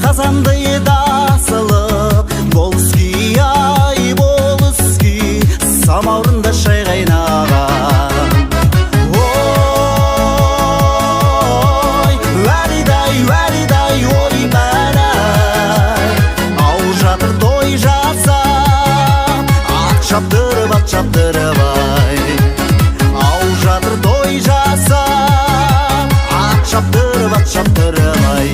қазандай да асылып, болыски ай болыски, самаурында шай қайнаған. Ой, уәлидай ой бәләй, ау жатыр той жасап, ат шаптырып ай. Ау жатыр той жасап, ат шаптырып ай.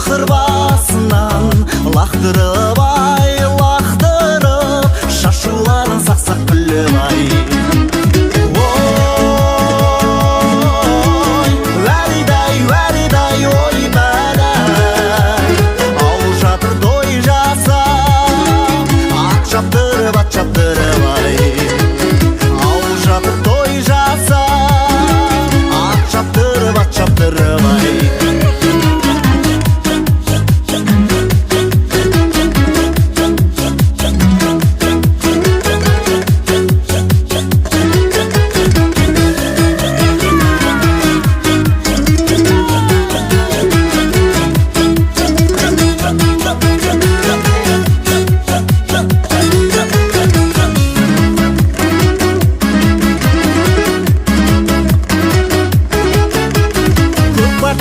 Қырбасынан лақтырып ай, лақтырып, шашуларын сақ-сақ күліп ай. Ой, уәлидай ой бәләй, ау жатыр той жасап, ат шаптырып ай. Ау жатыр той жасап, ат шаптырып ай.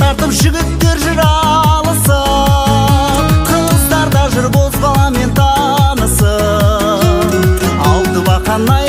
Тартып жігіттер жүр алысып, қыздар да жүр боз баламен танысып, алды бақанай